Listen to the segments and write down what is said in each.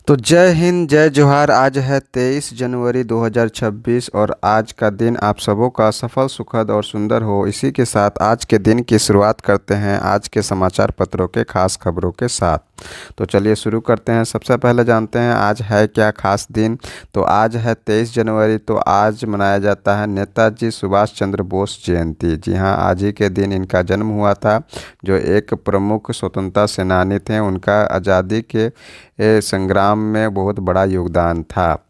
तो जय हिंद जय जोहार। आज है 23 जनवरी 2026 और आज का दिन आप सबों का सफल सुखद और सुंदर हो। इसी के साथ आज के दिन की शुरुआत करते हैं आज के समाचार पत्रों के खास खबरों के साथ। तो चलिए शुरू करते हैं। सबसे पहले जानते हैं आज है क्या खास दिन। तो आज है 23 जनवरी। तो आज मनाया जाता है नेताजी सुभाष चंद्र बोस जयंती। जी हाँ, आज ही के दिन इनका जन्म हुआ था, जो एक प्रमुख स्वतंत्रता सेनानी थे। उनका आज़ादी के संग्राम में बहुत बड़ा योगदान था।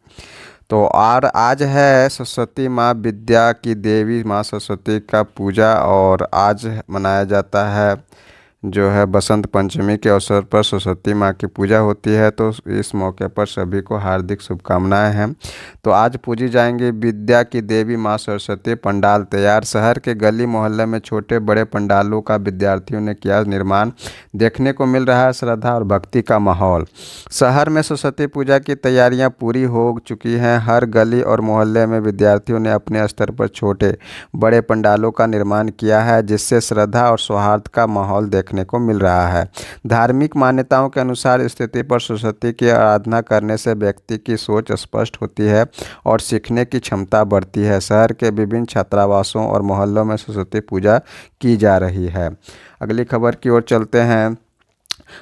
तो और आज है सरस्वती माँ विद्या की देवी माँ सरस्वती का पूजा, और आज मनाया जाता है जो है बसंत पंचमी के अवसर पर सरस्वती माँ की पूजा होती है। तो इस मौके पर सभी को हार्दिक शुभकामनाएं हैं। तो आज पूजी जाएंगी विद्या की देवी माँ सरस्वती। पंडाल तैयार। शहर के गली मोहल्ले में छोटे बड़े पंडालों का विद्यार्थियों ने किया निर्माण। देखने को मिल रहा है श्रद्धा और भक्ति का माहौल। शहर में सरस्वती पूजा की तैयारियां पूरी हो चुकी हैं। हर गली और मोहल्ले में विद्यार्थियों ने अपने स्तर पर छोटे बड़े पंडालों का निर्माण किया है, जिससे श्रद्धा और सौहार्द का माहौल देखने को मिल रहा है। धार्मिक मान्यताओं के अनुसार स्थिति पर सरस्वती की आराधना करने से व्यक्ति की सोच स्पष्ट होती है और सीखने की क्षमता बढ़ती है। शहर के विभिन्न छात्रावासों और मोहल्लों में सरस्वती पूजा की जा रही है। अगली खबर की ओर चलते हैं।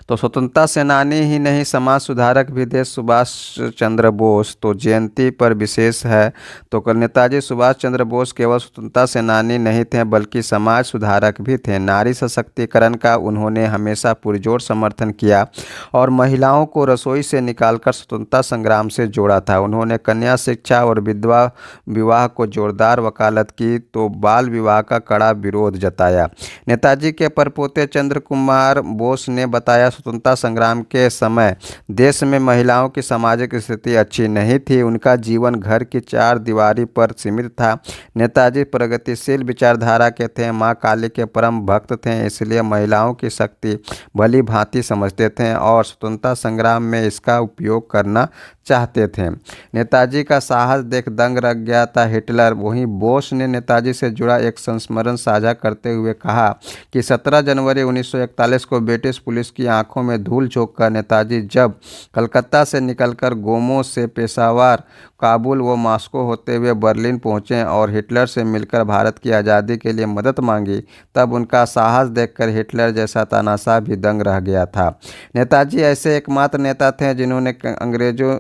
तो स्वतंत्रता सेनानी ही नहीं, समाज सुधारक भी थे सुभाष चंद्र बोस। तो जयंती पर विशेष है। तो कल नेताजी सुभाष चंद्र बोस केवल स्वतंत्रता सेनानी नहीं थे, बल्कि समाज सुधारक भी थे। नारी सशक्तिकरण का उन्होंने हमेशा पुरजोर समर्थन किया और महिलाओं को रसोई से निकालकर स्वतंत्रता संग्राम से जोड़ा था। उन्होंने कन्या शिक्षा और विधवा विवाह को जोरदार वकालत की, तो बाल विवाह का कड़ा विरोध जताया। नेताजी के परपोते चंद्र कुमार बोस ने बताया, स्वतंत्रता संग्राम के समय देश में महिलाओं की सामाजिक स्थिति अच्छी नहीं थी। उनका जीवन घर की चार दीवारी पर सीमित था। नेताजी प्रगतिशील विचारधारा के थे, मां काली के परम भक्त थे, इसलिए महिलाओं की शक्ति भली भांति समझते थे और स्वतंत्रता संग्राम में इसका उपयोग करना चाहते थे। नेताजी का साहस देख दंग रह गया था हिटलर। वहीं बोस ने नेताजी से जुड़ा एक संस्मरण साझा करते हुए कहा कि 17 जनवरी 1941 को ब्रिटिश पुलिस की आंखों में धूल झोंककर नेताजी जब कलकत्ता से निकलकर गोमो से पेशावर, काबुल व मॉस्को होते हुए बर्लिन पहुंचे और हिटलर से मिलकर भारत की आज़ादी के लिए मदद मांगी, तब उनका साहस देखकर हिटलर जैसा तानाशाह भी दंग रह गया था। नेताजी ऐसे एकमात्र नेता थे जिन्होंने अंग्रेजों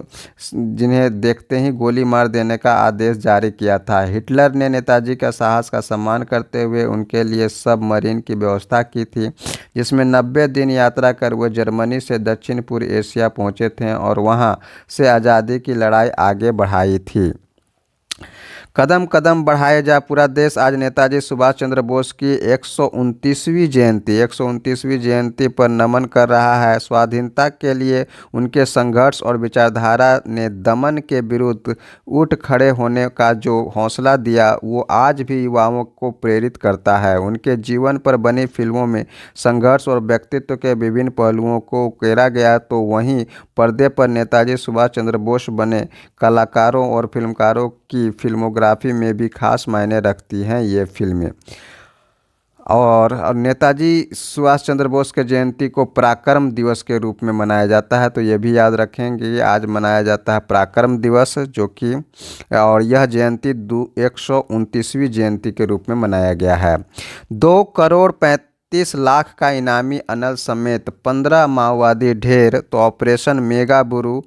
जिन्हें देखते ही गोली मार देने का आदेश जारी किया था। हिटलर ने नेताजी का साहस का सम्मान करते हुए उनके लिए सबमरीन की व्यवस्था की थी, जिसमें 90 दिन यात्रा कर वो जर्मनी से दक्षिण पूर्व एशिया पहुंचे थे और वहां से आज़ादी की लड़ाई आगे बढ़ाई थी। कदम कदम बढ़ाए जा पूरा देश आज नेताजी सुभाष चंद्र बोस की 129वीं जयंती पर नमन कर रहा है। स्वाधीनता के लिए उनके संघर्ष और विचारधारा ने दमन के विरुद्ध उठ खड़े होने का जो हौसला दिया, वो आज भी युवाओं को प्रेरित करता है। उनके जीवन पर बनी फिल्मों में संघर्ष और व्यक्तित्व के विभिन्न पहलुओं को उकेरा गया, तो वहीं पर्दे पर नेताजी सुभाष चंद्र बोस बने कलाकारों और फिल्मकारों की फिल्मोग्राफी में भी खास मायने रखती हैं ये फिल्में। और नेताजी सुभाष चंद्र बोस के जयंती को पराक्रम दिवस के रूप में मनाया जाता है, तो ये भी याद रखेंगे। आज मनाया जाता है पराक्रम दिवस, जो कि और यह जयंती 129वीं जयंती के रूप में मनाया गया है। 2,35,00,000 का इनामी अनल समेत 15 माओवादी ढेर। तो ऑपरेशन मेगा बुरू।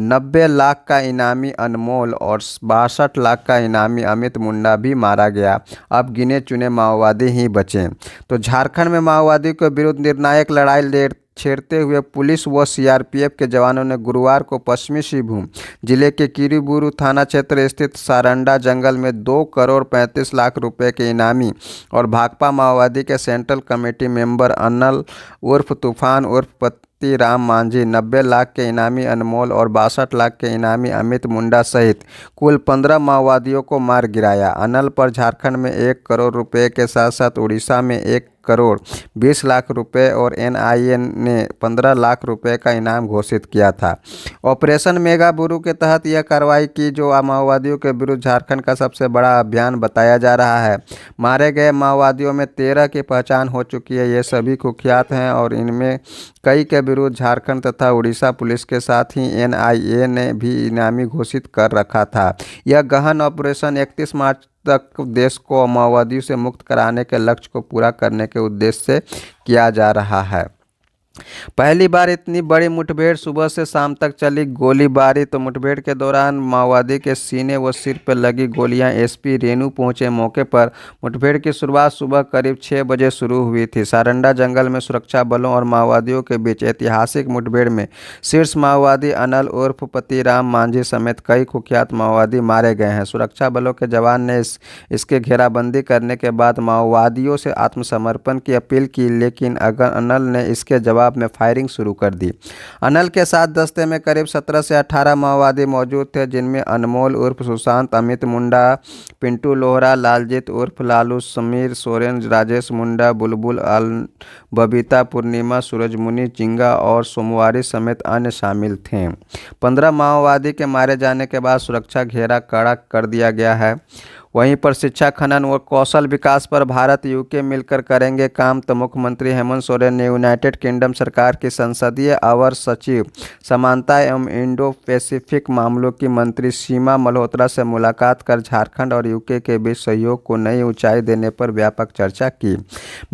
90 लाख का इनामी अनमोल और 62 लाख का इनामी अमित मुंडा भी मारा गया। अब गिने चुने माओवादी ही बचे। तो झारखंड में माओवादी के विरुद्ध निर्णायक लड़ाई छेड़ते हुए पुलिस व सीआरपीएफ के जवानों ने गुरुवार को पश्चिमी सिंहभूम जिले के किरीबुरू थाना क्षेत्र स्थित सारंडा जंगल में 2,35,00,000 रुपए के इनामी और भाकपा माओवादी के सेंट्रल कमेटी मेंबर अनल उर्फ तूफान उर्फ राम मांझी, 90 लाख के इनामी अनमोल और 62 लाख के इनामी अमित मुंडा सहित कुल 15 माओवादियों को मार गिराया। अनल पर झारखंड में 1 करोड़ रुपए के साथ साथ उड़ीसा में 1 करोड़ 20 लाख रुपए और एनआईए ने 15 लाख रुपए का इनाम घोषित किया था। ऑपरेशन मेगा बुरू के तहत यह कार्रवाई की, जो माओवादियों के विरुद्ध झारखंड का सबसे बड़ा अभियान बताया जा रहा है। मारे गए माओवादियों में 13 की पहचान हो चुकी है। ये सभी कुख्यात हैं और इनमें कई के विरुद्ध झारखंड तथा उड़ीसा पुलिस के साथ ही एनआईए ने भी इनामी घोषित कर रखा था। यह गहन ऑपरेशन 31 मार्च तक देश को माओवादियों से मुक्त कराने के लक्ष्य को पूरा करने के उद्देश्य से किया जा रहा है। पहली बार इतनी बड़ी मुठभेड़ सुबह से शाम तक चली। गोलीबारी तो मुठभेड़ के दौरान माओवादी के सीने व सिर पर लगी गोलियां। एसपी रेणु पहुंचे मौके पर। मुठभेड़ की शुरुआत सुबह करीब 6 बजे शुरू हुई थी। सारंडा जंगल में सुरक्षा बलों और माओवादियों के बीच ऐतिहासिक मुठभेड़ में शीर्ष माओवादी अनल उर्फ पतिराम मांझी समेत कई कुख्यात माओवादी मारे गए हैं। सुरक्षा बलों के जवान ने इसके घेराबंदी करने के बाद माओवादियों से आत्मसमर्पण की अपील की, लेकिन अनल ने इसके जवाब में फायरिंग शुरू कर दी। अनल के साथ दस्ते में करीब 17 से 18 माओवादी मौजूद थे, जिनमें अनमोल उर्फ सुशांत, अमित मुंडा, पिंटू लोहरा, लालजीत उर्फ लालू, समीर सोरेन, राजेश मुंडा, बुलबुल, बबीता, पूर्णिमा, सूरजमुनि, चिंगा और सोमवारी समेत अन्य शामिल थे। 15 माओवादी के मारे जाने के बाद सुरक्षा घेरा कड़ा कर दिया गया है। वहीं पर शिक्षा, खनन व कौशल विकास पर भारत यूके मिलकर करेंगे काम, तो मुख्यमंत्री हेमंत सोरेन ने यूनाइटेड किंगडम सरकार की संसदीय अवर सचिव समानता एवं इंडो पैसिफिक मामलों की मंत्री सीमा मल्होत्रा से मुलाकात कर झारखंड और यूके के बीच सहयोग को नई ऊंचाई देने पर व्यापक चर्चा की।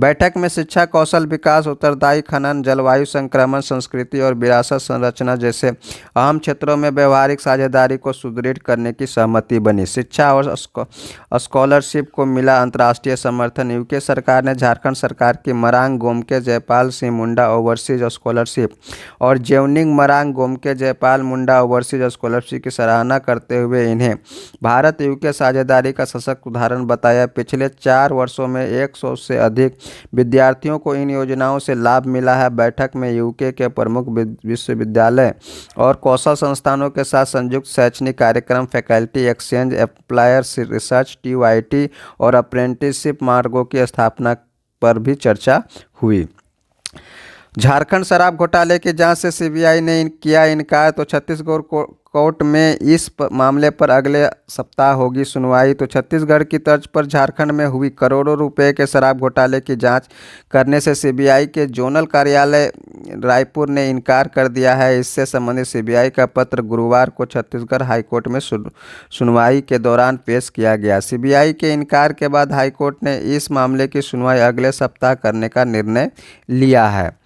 बैठक में शिक्षा, कौशल विकास, उत्तरदायी खनन, जलवायु संक्रमण, संस्कृति और विरासत संरचना जैसे अहम क्षेत्रों में व्यवहारिक साझेदारी को सुदृढ़ करने की सहमति बनी। शिक्षा और स्कॉलरशिप को मिला अंतर्राष्ट्रीय समर्थन। यूके सरकार ने झारखंड सरकार की मरांग गोमके जयपाल सिंह मुंडा ओवरसीज स्कॉलरशिप और जेवनिंग मरांग गोमके जयपाल मुंडा ओवरसीज स्कॉलरशिप की सराहना करते हुए इन्हें भारत यूके साझेदारी का सशक्त उदाहरण बताया। पिछले 4 वर्षों में 100 से अधिक विद्यार्थियों को इन योजनाओं से लाभ मिला है। बैठक में यूके के प्रमुख विश्वविद्यालय और कौशल संस्थानों के साथ संयुक्त शैक्षणिक कार्यक्रम, फैकल्टी एक्सचेंज, एप्लायर रिसर्च, TYT और अप्रेंटिसशिप मार्गों की स्थापना पर भी चर्चा हुई। झारखंड शराब घोटाले की जांच से सीबीआई ने किया इनकार, तो छत्तीसगढ़ कोर्ट में इस मामले पर अगले सप्ताह होगी सुनवाई। तो छत्तीसगढ़ की तर्ज पर झारखंड में हुई करोड़ों रुपए के शराब घोटाले की जांच करने से सीबीआई के जोनल कार्यालय रायपुर ने इनकार कर दिया है। इससे संबंधित सीबीआई का पत्र गुरुवार को छत्तीसगढ़ हाईकोर्ट में सुनवाई के दौरान पेश किया गया। सीबीआई के इनकार के बाद हाईकोर्ट ने इस मामले की सुनवाई अगले सप्ताह करने का निर्णय लिया है।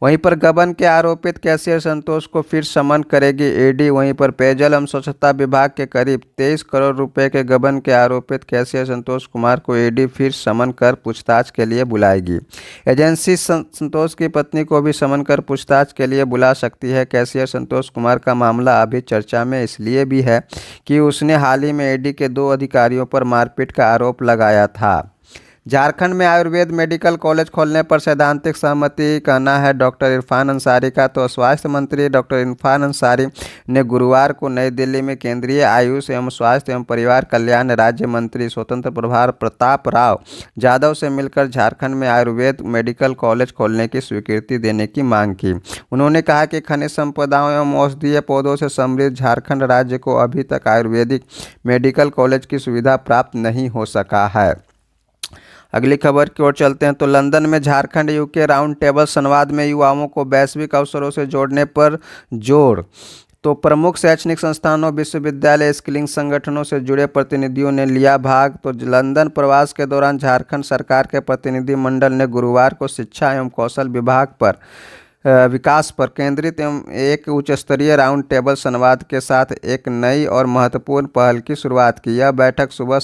वहीं पर गबन के आरोपित कैशियर संतोष को फिर समन करेगी ईडी। वहीं पर पेयजल एवं स्वच्छता विभाग के करीब 23 करोड़ रुपए के गबन के आरोपित कैशियर संतोष कुमार को ईडी फिर समन कर पूछताछ के लिए बुलाएगी। एजेंसी संतोष की पत्नी को भी समन कर पूछताछ के लिए बुला सकती है। कैशियर संतोष कुमार का मामला अभी चर्चा में इसलिए भी है कि उसने हाल ही में ईडी के 2 अधिकारियों पर मारपीट का आरोप लगाया था। झारखंड में आयुर्वेद मेडिकल कॉलेज खोलने पर सैद्धांतिक सहमति, कहना है डॉक्टर इरफान अंसारी का। तो स्वास्थ्य मंत्री डॉक्टर इरफान अंसारी ने गुरुवार को नई दिल्ली में केंद्रीय आयुष एवं स्वास्थ्य एवं परिवार कल्याण राज्य मंत्री स्वतंत्र प्रभार प्रताप राव यादव से मिलकर झारखंड में आयुर्वेद मेडिकल कॉलेज खोलने की स्वीकृति देने की मांग की। उन्होंने कहा कि खनिज संपदाओं एवं औषधीय पौधों से समृद्ध झारखंड राज्य को अभी तक आयुर्वेदिक मेडिकल कॉलेज की सुविधा प्राप्त नहीं हो सका है। अगली खबर की ओर चलते हैं। तो लंदन में झारखंड यूके राउंड टेबल संवाद में युवाओं को वैश्विक अवसरों से जोड़ने पर जोर। तो प्रमुख शैक्षणिक संस्थानों, विश्वविद्यालय, स्किलिंग संगठनों से जुड़े प्रतिनिधियों ने लिया भाग। तो लंदन प्रवास के दौरान झारखंड सरकार के प्रतिनिधिमंडल ने गुरुवार को शिक्षा एवं कौशल विभाग पर विकास पर केंद्रित एवं एक उच्च स्तरीय राउंड टेबल संवाद के साथ एक नई और महत्वपूर्ण पहल की शुरुआत की। यह बैठक सुबह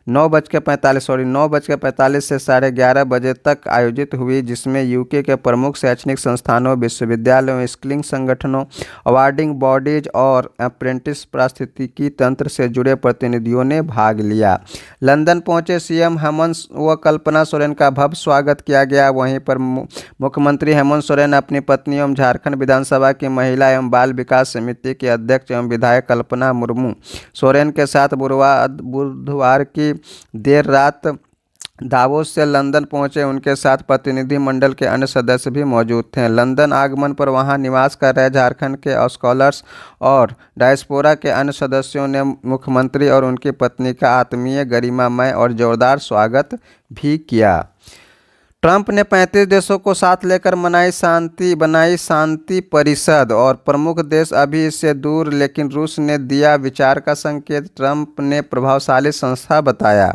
9:45 से 11:30 बजे तक आयोजित हुई, जिसमें यूके के प्रमुख शैक्षणिक संस्थानों, विश्वविद्यालयों, स्किलिंग संगठनों, अवार्डिंग बॉडीज और अप्रेंटिस पारिस्थितिकी तंत्र से जुड़े प्रतिनिधियों ने भाग लिया। लंदन पहुंचे सीएम हेमंत व कल्पना सोरेन का भव्य स्वागत किया गया। वहीं पर मुख्यमंत्री हेमंत सोरेन अपनी पत्नी एवं झारखंड विधानसभा की महिला एवं बाल विकास समिति की अध्यक्ष एवं विधायक कल्पना मुर्मू सोरेन के साथ बुधवार की देर रात दावोस से लंदन पहुंचे। उनके साथ प्रतिनिधिमंडल के अन्य सदस्य भी मौजूद थे। लंदन आगमन पर वहां निवास कर रहे झारखंड के स्कॉलर्स और डायस्पोरा के अन्य सदस्यों ने मुख्यमंत्री और उनकी पत्नी का आत्मीय, गरिमामय और जोरदार स्वागत भी किया। ट्रंप ने 35 देशों को साथ लेकर बनाई शांति परिषद और प्रमुख देश अभी इससे दूर, लेकिन रूस ने दिया विचार का संकेत। ट्रंप ने प्रभावशाली संस्था बताया।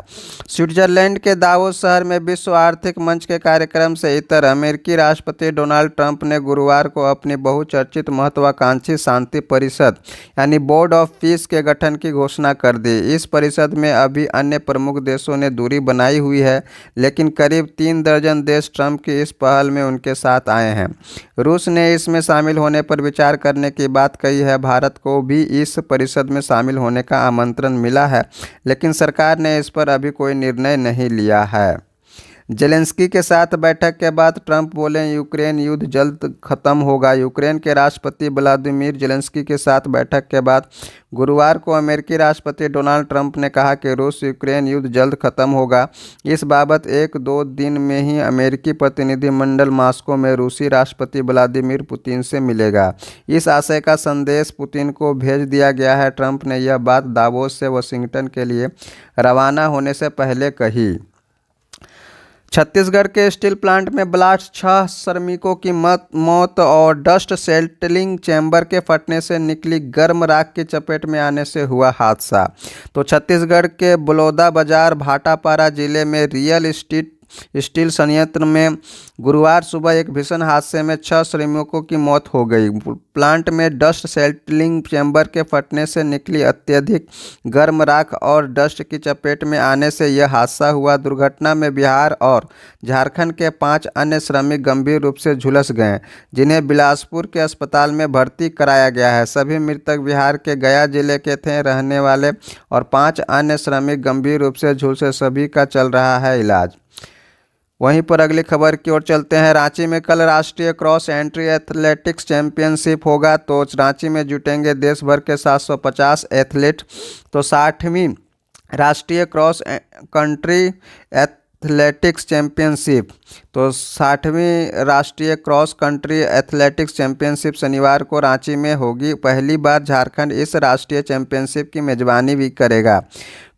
स्विट्जरलैंड के दावोस शहर में विश्व आर्थिक मंच के कार्यक्रम से इतर अमेरिकी राष्ट्रपति डोनाल्ड ट्रंप ने गुरुवार को अपनी बहुचर्चित महत्वाकांक्षी शांति परिषद यानी बोर्ड ऑफ पीस के गठन की घोषणा कर दी। इस परिषद में अभी अन्य प्रमुख देशों ने दूरी बनाई हुई है, लेकिन करीब 3 दर्जन देश ट्रंप की इस पहल में उनके साथ आए हैं। रूस ने इसमें शामिल होने पर विचार करने की बात कही है। भारत को भी इस परिषद में शामिल होने का आमंत्रण मिला है, लेकिन सरकार ने इस पर अभी कोई निर्णय नहीं लिया है। जेलेंस्की के साथ बैठक के बाद ट्रंप बोले, यूक्रेन युद्ध जल्द खत्म होगा। यूक्रेन के राष्ट्रपति व्लादिमीर जेलेंस्की के साथ बैठक के बाद गुरुवार को अमेरिकी राष्ट्रपति डोनाल्ड ट्रंप ने कहा कि रूस यूक्रेन युद्ध जल्द खत्म होगा। इस बाबत 1-2 दिन में ही अमेरिकी प्रतिनिधिमंडल मॉस्को में रूसी राष्ट्रपति व्लादिमीर पुतिन से मिलेगा। इस आशय का संदेश पुतिन को भेज दिया गया है। ट्रंप ने यह बात दावोस से वाशिंगटन के लिए रवाना होने से पहले कही। छत्तीसगढ़ के स्टील प्लांट में ब्लास्ट, 6 श्रमिकों की मौत और डस्ट सेटलिंग चैम्बर के फटने से निकली गर्म राख की चपेट में आने से हुआ हादसा। तो छत्तीसगढ़ के बलौदाबाजार भाटापारा जिले में रियल स्टील संयंत्र में गुरुवार सुबह एक भीषण हादसे में 6 श्रमिकों की मौत हो गई। प्लांट में डस्ट सेटलिंग चैम्बर के फटने से निकली अत्यधिक गर्म राख और डस्ट की चपेट में आने से यह हादसा हुआ। दुर्घटना में बिहार और झारखंड के 5 अन्य श्रमिक गंभीर रूप से झुलस गए, जिन्हें बिलासपुर के अस्पताल में भर्ती कराया गया है। सभी मृतक बिहार के गया जिले के थे रहने वाले और 5 अन्य श्रमिक गंभीर रूप से झुलसे, सभी का चल रहा है इलाज। वहीं पर अगली खबर की ओर चलते हैं। रांची में कल राष्ट्रीय क्रॉस कंट्री एथलेटिक्स चैंपियनशिप होगा। तो रांची में जुटेंगे देश भर के 750 एथलीट। तो 60वीं राष्ट्रीय क्रॉस कंट्री एथलेटिक्स चैंपियनशिप, तो 60वीं राष्ट्रीय क्रॉस कंट्री एथलेटिक्स चैंपियनशिप शनिवार को रांची में होगी। पहली बार झारखंड इस राष्ट्रीय चैंपियनशिप की मेजबानी भी करेगा।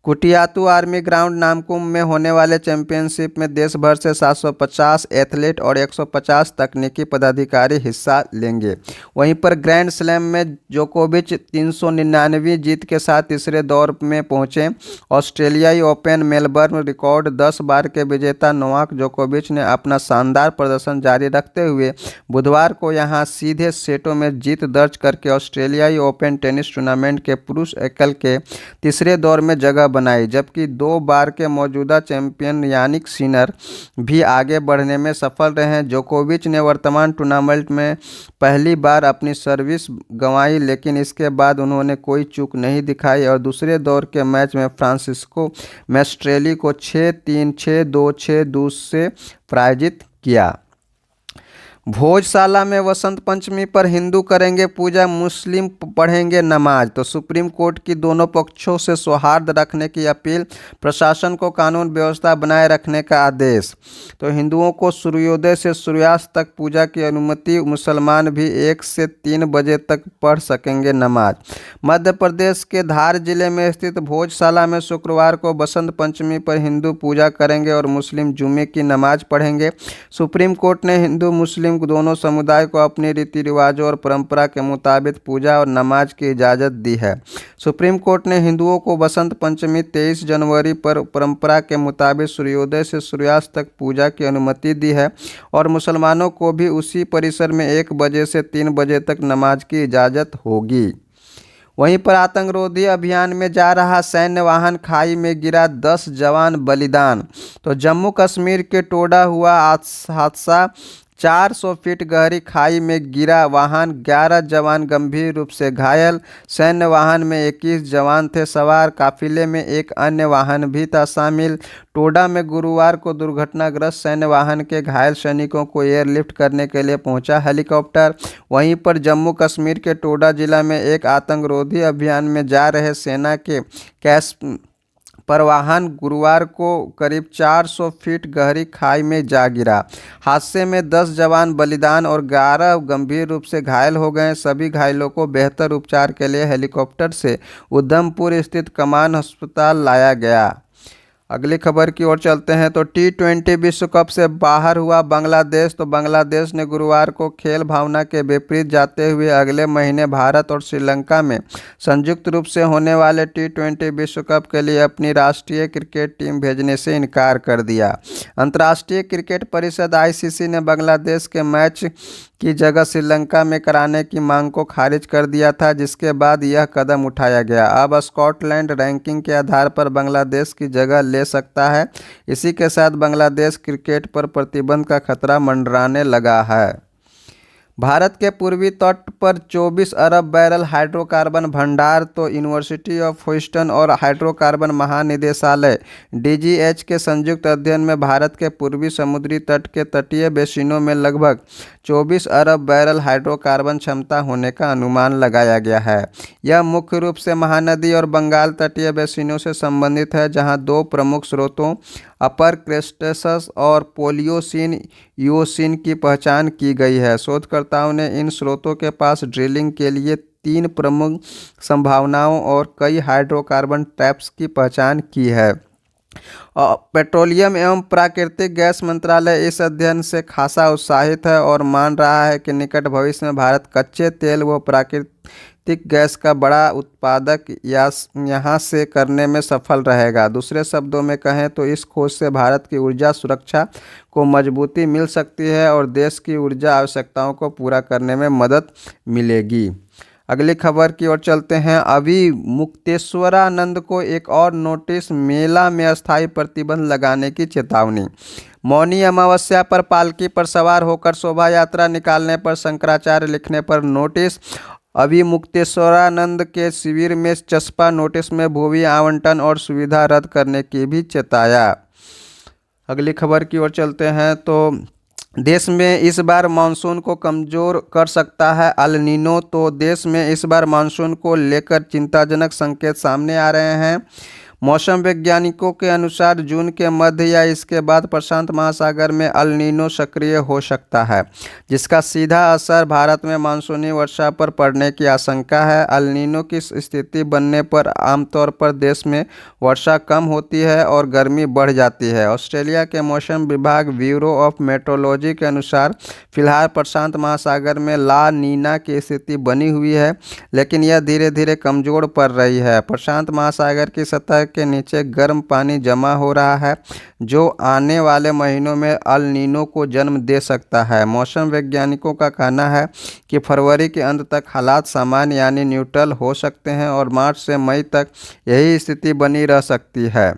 कुटियातू आर्मी ग्राउंड नामकुम में होने वाले चैंपियनशिप में देश भर से 750 एथलीट और 150 तकनीकी पदाधिकारी हिस्सा लेंगे। वहीं पर ग्रैंड स्लैम में जोकोविच 399वीं जीत के साथ तीसरे दौर में पहुंचे। ऑस्ट्रेलियाई ओपन मेलबर्न रिकॉर्ड 10 बार के विजेता नोवाक जोकोविच ने अपना शानदार प्रदर्शन जारी रखते हुए बुधवार को यहां सीधे सेटों में जीत दर्ज करके ऑस्ट्रेलियाई ओपन टेनिस टूर्नामेंट के पुरुष एकल के तीसरे दौर में जगह बनाई। जबकि 2 बार के मौजूदा चैंपियन यानिक सिनर भी आगे बढ़ने में सफल रहे। जोकोविच ने वर्तमान टूर्नामेंट में पहली बार अपनी सर्विस गंवाई, लेकिन इसके बाद उन्होंने कोई चूक नहीं दिखाई और दूसरे दौर के मैच में फ्रांसिस्को मेस्ट्रेली को 6-3, 6-2, 6-2 से पराजित किया। भोजशाला में वसंत पंचमी पर हिंदू करेंगे पूजा, मुस्लिम पढ़ेंगे नमाज। तो सुप्रीम कोर्ट की दोनों पक्षों से सौहार्द रखने की अपील, प्रशासन को कानून व्यवस्था बनाए रखने का आदेश। तो हिंदुओं को सूर्योदय से सूर्यास्त तक पूजा की अनुमति, मुसलमान भी 1 से 3 बजे तक पढ़ सकेंगे नमाज। मध्य प्रदेश के धार जिले में स्थित भोजशाला में शुक्रवार को बसंत पंचमी पर हिंदू पूजा करेंगे और मुस्लिम जुमे की नमाज पढ़ेंगे। सुप्रीम कोर्ट ने हिंदू मुस्लिम दोनों समुदाय को अपने रीति रिवाजों और परंपरा के मुताबिक पूजा और नमाज की इजाज़त दी है। सुप्रीम कोर्ट ने हिंदुओं को बसंत पंचमी 23 जनवरी पर परंपरा के मुताबिक सूर्योदय से सूर्यास्त तक पूजा की अनुमति दी है और मुसलमानों को भी उसी परिसर में 1 बजे से 3 बजे तक नमाज की इजाज़त होगी। वहीं पर आतंकरोधी अभियान में जा रहा सैन्य वाहन खाई में गिरा, 10 जवान बलिदान। तो जम्मू कश्मीर के टोडा हुआ हादसा, 400 फीट गहरी खाई में गिरा वाहन, 11 जवान गंभीर रूप से घायल। सैन्य वाहन में 21 जवान थे सवार, काफिले में एक अन्य वाहन भी था शामिल। टोडा में गुरुवार को दुर्घटनाग्रस्त सैन्य वाहन के घायल सैनिकों को एयरलिफ्ट करने के लिए पहुंचा हेलीकॉप्टर। वहीं पर जम्मू कश्मीर के टोडा जिला में एक आतंकरोधी अभियान में जा रहे सेना के परिवहन गुरुवार को करीब 400 फीट गहरी खाई में जा गिरा। हादसे में 10 जवान बलिदान और 11 गंभीर रूप से घायल हो गए। सभी घायलों को बेहतर उपचार के लिए हेलीकॉप्टर से उधमपुर स्थित कमान अस्पताल लाया गया। अगली खबर की ओर चलते हैं तो T20 विश्व कप से बाहर हुआ बांग्लादेश। तो बांग्लादेश ने गुरुवार को खेल भावना के विपरीत जाते हुए अगले महीने भारत और श्रीलंका में संयुक्त रूप से होने वाले T20 विश्व कप के लिए अपनी राष्ट्रीय क्रिकेट टीम भेजने से इनकार कर दिया। अंतर्राष्ट्रीय क्रिकेट परिषद ICC ने बांग्लादेश के मैच की जगह श्रीलंका में कराने की मांग को खारिज कर दिया था, जिसके बाद यह कदम उठाया गया। अब स्कॉटलैंड रैंकिंग के आधार पर बांग्लादेश की जगह ले सकता है। इसी के साथ बांग्लादेश क्रिकेट पर प्रतिबंध का खतरा मंडराने लगा है। भारत के पूर्वी तट पर 24 अरब बैरल हाइड्रोकार्बन भंडार। तो यूनिवर्सिटी ऑफ ह्यूस्टन और हाइड्रोकार्बन महानिदेशालय DGH के संयुक्त अध्ययन में भारत के पूर्वी समुद्री तट के तटीय बेसिनों में लगभग 24 अरब बैरल हाइड्रोकार्बन क्षमता होने का अनुमान लगाया गया है। यह मुख्य रूप से महानदी और बंगाल तटीय बेसिनों से संबंधित है, जहां दो प्रमुख स्रोतों अपर क्रेस्टेसस और पोलियोसिन ईओसिन की पहचान की गई है। शोधकर्ताओं ने इन स्रोतों के पास ड्रिलिंग के लिए 3 प्रमुख संभावनाओं और कई हाइड्रोकार्बन ट्रैप्स की पहचान की है। पेट्रोलियम एवं प्राकृतिक गैस मंत्रालय इस अध्ययन से खासा उत्साहित है और मान रहा है कि निकट भविष्य में भारत कच्चे तेल व प्राकृतिक गैस का बड़ा उत्पादक यहाँ से करने में सफल रहेगा। दूसरे शब्दों में कहें तो इस खोज से भारत की ऊर्जा सुरक्षा को मजबूती मिल सकती है और देश की ऊर्जा आवश्यकताओं को पूरा करने में मदद मिलेगी। अगली खबर की ओर चलते हैं। अभी मुक्तेश्वरानंद को एक और नोटिस, मेला में अस्थायी प्रतिबंध लगाने की चेतावनी। मौनी अमावस्या पर पालकी पर सवार होकर शोभा यात्रा निकालने पर शंकराचार्य लिखने पर नोटिस। अभी मुक्तेश्वरानंद के शिविर में चस्पा नोटिस में भूमि आवंटन और सुविधा रद्द करने की भी चेताया। अगली खबर की ओर चलते हैं तो देश में इस बार मानसून को कमज़ोर कर सकता है अल नीनो। तो देश में इस बार मानसून को लेकर चिंताजनक संकेत सामने आ रहे हैं। मौसम वैज्ञानिकों के अनुसार जून के मध्य या इसके बाद प्रशांत महासागर में अल नीनो सक्रिय हो सकता है, जिसका सीधा असर भारत में मानसूनी वर्षा पर पड़ने की आशंका है। अल नीनो की स्थिति बनने पर आमतौर पर देश में वर्षा कम होती है और गर्मी बढ़ जाती है। ऑस्ट्रेलिया के मौसम विभाग ब्यूरो ऑफ मेट्रोलॉजी के अनुसार फिलहाल प्रशांत महासागर में ला नीना की स्थिति बनी हुई है, लेकिन यह धीरे धीरे कमज़ोर पड़ रही है। प्रशांत महासागर की सतह के नीचे गर्म पानी जमा हो रहा है, जो आने वाले महीनों में अल नीनो को जन्म दे सकता है। मौसम वैज्ञानिकों का कहना है कि फरवरी के अंत तक हालात सामान्य यानी न्यूट्रल हो सकते हैं और मार्च से मई तक यही स्थिति बनी रह सकती है।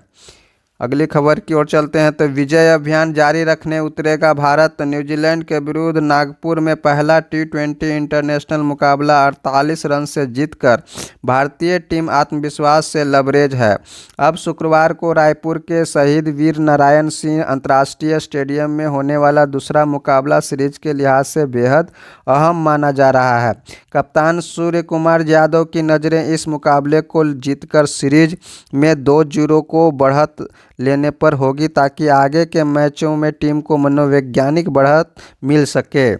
अगली खबर की ओर चलते हैं तो विजय अभियान जारी रखने उतरेगा भारत। न्यूजीलैंड के विरुद्ध नागपुर में पहला T20 इंटरनेशनल मुकाबला 48 रन से जीतकर भारतीय टीम आत्मविश्वास से लबरेज है। अब शुक्रवार को रायपुर के शहीद वीर नारायण सिंह अंतर्राष्ट्रीय स्टेडियम में होने वाला दूसरा मुकाबला सीरीज के लिहाज से बेहद अहम माना जा रहा है। कप्तान सूर्य कुमार यादव की नज़रें इस मुकाबले को जीतकर सीरीज में 2-0 को बढ़त लेने पर होगी, ताकि आगे के मैचों में टीम को मनोवैज्ञानिक बढ़त मिल सके।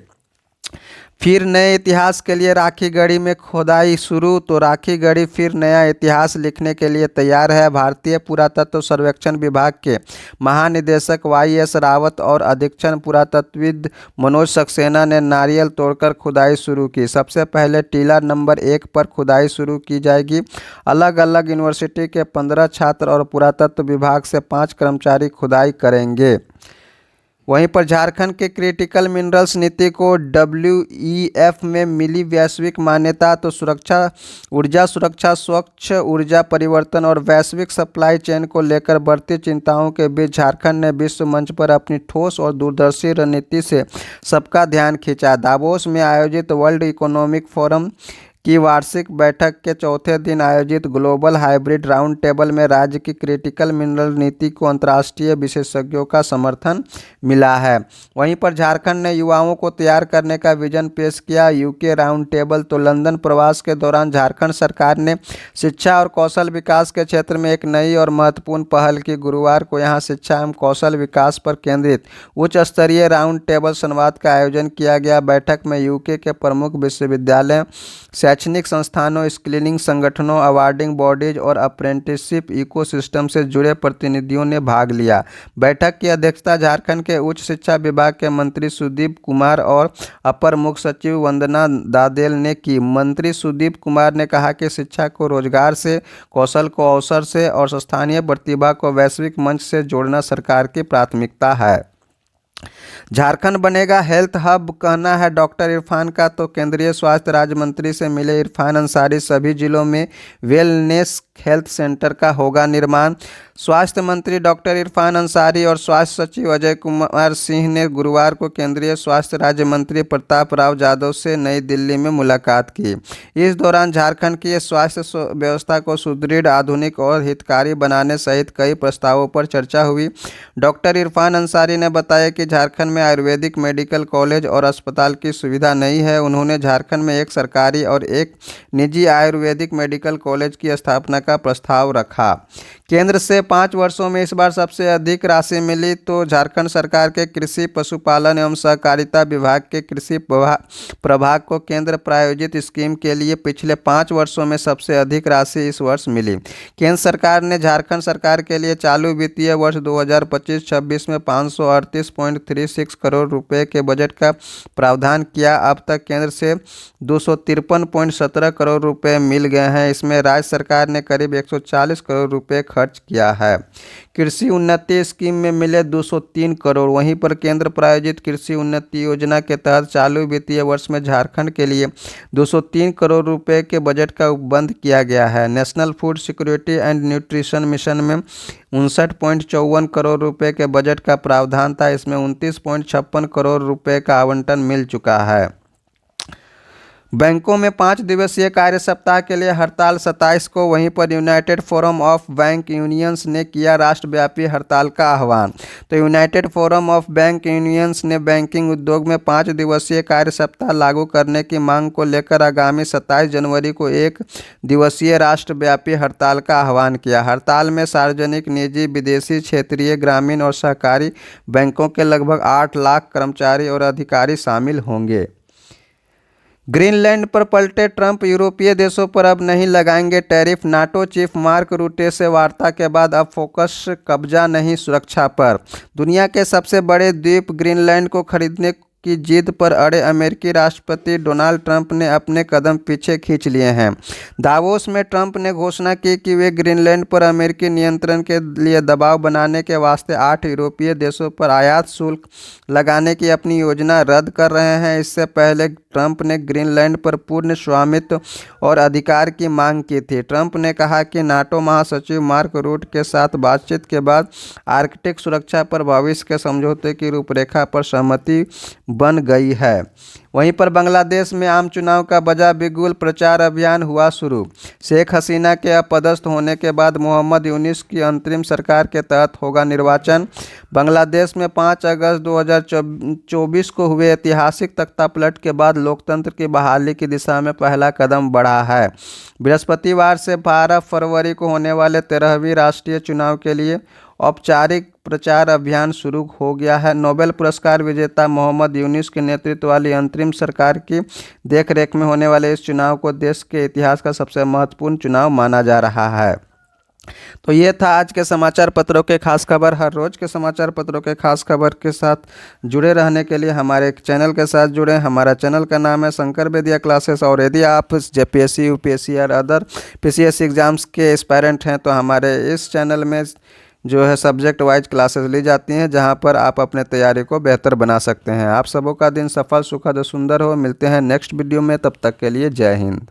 फिर नए इतिहास के लिए राखी गढ़ी में खोदाई शुरू। तो राखी गढ़ी फिर नया इतिहास लिखने के लिए तैयार है। भारतीय पुरातत्व सर्वेक्षण विभाग के महानिदेशक YS रावत और अधीक्षण पुरातत्वविद मनोज सक्सेना ने नारियल तोड़कर खुदाई शुरू की। सबसे पहले टीला नंबर 1 पर खुदाई शुरू की जाएगी। अलग अलग यूनिवर्सिटी के 15 छात्र और पुरातत्व विभाग से 5 कर्मचारी खुदाई करेंगे। वहीं पर झारखंड के क्रिटिकल मिनरल्स नीति को WEF में मिली वैश्विक मान्यता। तो ऊर्जा सुरक्षा, स्वच्छ ऊर्जा परिवर्तन और वैश्विक सप्लाई चेन को लेकर बढ़ती चिंताओं के बीच झारखंड ने विश्व मंच पर अपनी ठोस और दूरदर्शी रणनीति से सबका ध्यान खींचा। दावोस में आयोजित वर्ल्ड इकोनॉमिक फोरम की वार्षिक बैठक के चौथे दिन आयोजित ग्लोबल हाइब्रिड राउंड टेबल में राज्य की क्रिटिकल मिनरल नीति को अंतर्राष्ट्रीय विशेषज्ञों का समर्थन मिला है। वहीं पर झारखंड ने युवाओं को तैयार करने का विजन पेश किया। UK round table. तो लंदन प्रवास के दौरान झारखंड सरकार ने शिक्षा और कौशल विकास के क्षेत्र में एक नई और महत्वपूर्ण पहल की। गुरुवार को यहां शिक्षा एवं कौशल विकास पर केंद्रित उच्च स्तरीय राउंड टेबल संवाद का आयोजन किया गया। बैठक में यूके के प्रमुख विश्वविद्यालयों, शैक्षणिक संस्थानों, स्किलिंग संगठनों, अवार्डिंग बॉडीज और अप्रेंटिसशिप इकोसिस्टम से जुड़े प्रतिनिधियों ने भाग लिया। बैठक की अध्यक्षता झारखंड के उच्च शिक्षा विभाग के मंत्री सुदीप कुमार और अपर मुख्य सचिव वंदना दादेल ने की। मंत्री सुदीप कुमार ने कहा कि शिक्षा को रोजगार से, कौशल को अवसर से और स्थानीय प्रतिभा को वैश्विक मंच से जोड़ना सरकार की प्राथमिकता है। झारखंड बनेगा हेल्थ हब, कहना है डॉक्टर इरफान का। तो केंद्रीय स्वास्थ्य राज्य मंत्री से मिले इरफान अंसारी। सभी जिलों में वेलनेस हेल्थ सेंटर का होगा निर्माण। स्वास्थ्य मंत्री डॉक्टर इरफान अंसारी और स्वास्थ्य सचिव अजय कुमार सिंह ने गुरुवार को केंद्रीय स्वास्थ्य राज्य मंत्री प्रताप राव जाधव से नई दिल्ली में मुलाकात की। इस दौरान झारखंड की स्वास्थ्य व्यवस्था को सुदृढ़, आधुनिक और हितकारी बनाने सहित कई प्रस्तावों पर चर्चा हुई। डॉक्टर इरफान अंसारी ने बताया कि झारखंड में आयुर्वेदिक मेडिकल कॉलेज और अस्पताल की सुविधा नहीं है। उन्होंने झारखंड में एक सरकारी और एक निजी आयुर्वेदिक मेडिकल कॉलेज की स्थापना का प्रस्ताव रखा। केंद्र से 5 वर्षों में इस बार सबसे अधिक राशि मिली। तो झारखंड सरकार के कृषि, पशुपालन एवं सहकारिता विभाग के कृषि प्रभाग को केंद्र प्रायोजित स्कीम के लिए पिछले 5 वर्षों में सबसे अधिक राशि इस वर्ष मिली। केंद्र सरकार ने झारखंड सरकार के लिए चालू वित्तीय वर्ष 2025-26 में 538.36 करोड़ रुपए के बजट का प्रावधान किया। अब तक केंद्र से 253.17 करोड़ रुपए मिल गए हैं। इसमें राज्य सरकार ने करीब 140 करोड़ रुपए खर्च किया है। कृषि उन्नति स्कीम में मिले 203 करोड़। वहीं पर केंद्र प्रायोजित कृषि उन्नति योजना के तहत चालू वित्तीय वर्ष में झारखंड के लिए 203 करोड़ रुपए के बजट का उपबंध किया गया है। National food security and nutrition mission में 59.54 करोड़ रुपए के बजट का प्रावधान था। इसमें 29.56 करोड़ रुपए का आवंटन मिल चुका है। बैंकों में 5 दिवसीय कार्य सप्ताह के लिए हड़ताल 27 को। वहीं पर United forum of bank unions ने किया राष्ट्रव्यापी हड़ताल का आह्वान। तो United forum of bank unions ने बैंकिंग उद्योग में 5 दिवसीय कार्य सप्ताह लागू करने की मांग को लेकर आगामी 27 जनवरी को 1 दिवसीय राष्ट्रव्यापी हड़ताल का आह्वान किया। हड़ताल में सार्वजनिक, निजी, विदेशी, क्षेत्रीय, ग्रामीण और सहकारी बैंकों के लगभग 8 लाख कर्मचारी और अधिकारी शामिल होंगे। ग्रीनलैंड पर पलटे ट्रंप। यूरोपीय देशों पर अब नहीं लगाएंगे टैरिफ। नाटो चीफ मार्क रूटे से वार्ता के बाद अब फोकस कब्जा नहीं सुरक्षा पर। दुनिया के सबसे बड़े द्वीप ग्रीनलैंड को खरीदने की जिद पर अड़े अमेरिकी राष्ट्रपति डोनाल्ड ट्रंप ने अपने कदम पीछे खींच लिए हैं। दावोस में ट्रंप ने घोषणा की कि वे ग्रीनलैंड पर अमेरिकी नियंत्रण के लिए दबाव बनाने के वास्ते 8 यूरोपीय देशों पर आयात शुल्क लगाने की अपनी योजना रद्द कर रहे हैं। इससे पहले ट्रंप ने ग्रीनलैंड पर पूर्ण स्वामित्व और अधिकार की मांग की थी। ट्रंप ने कहा कि नाटो महासचिव मार्क रूट के साथ बातचीत के बाद आर्कटिक सुरक्षा पर भविष्य के समझौते की रूपरेखा पर सहमति बन गई है। वहीं पर बांग्लादेश में आम चुनाव का बजा बिगुल। प्रचार अभियान हुआ शुरू। शेख हसीना के अपदस्थ होने के बाद मोहम्मद यूनिस की अंतरिम सरकार के तहत होगा निर्वाचन। बांग्लादेश में 5 अगस्त 2024 को हुए ऐतिहासिक तख्तापलट के बाद लोकतंत्र की बहाली की दिशा में पहला कदम बढ़ा है। बृहस्पतिवार से 12 फरवरी को होने वाले 13वीं राष्ट्रीय चुनाव के लिए औपचारिक प्रचार अभियान शुरू हो गया है। नोबेल पुरस्कार विजेता मोहम्मद यूनिस के नेतृत्व वाली अंतरिम सरकार की देखरेख में होने वाले इस चुनाव को देश के इतिहास का सबसे महत्वपूर्ण चुनाव माना जा रहा है। तो ये था आज के समाचार पत्रों के खास खबर। हर रोज़ के समाचार पत्रों के खास खबर के साथ जुड़े रहने के लिए हमारे चैनल के साथ जुड़ें। हमारा चैनल का नाम है शंकर बेदिया क्लासेस। और यदि आप जेपीएससी, यूपीएससी और अदर पीसीएससी एग्ज़ाम्स के एस्पायरेंट हैं तो हमारे इस चैनल में जो है सब्जेक्ट वाइज क्लासेस ली जाती हैं, जहां पर आप अपने तैयारी को बेहतर बना सकते हैं। आप सबों का दिन सफल, सुखद और सुंदर हो। मिलते हैं नेक्स्ट वीडियो में, तब तक के लिए जय हिंद।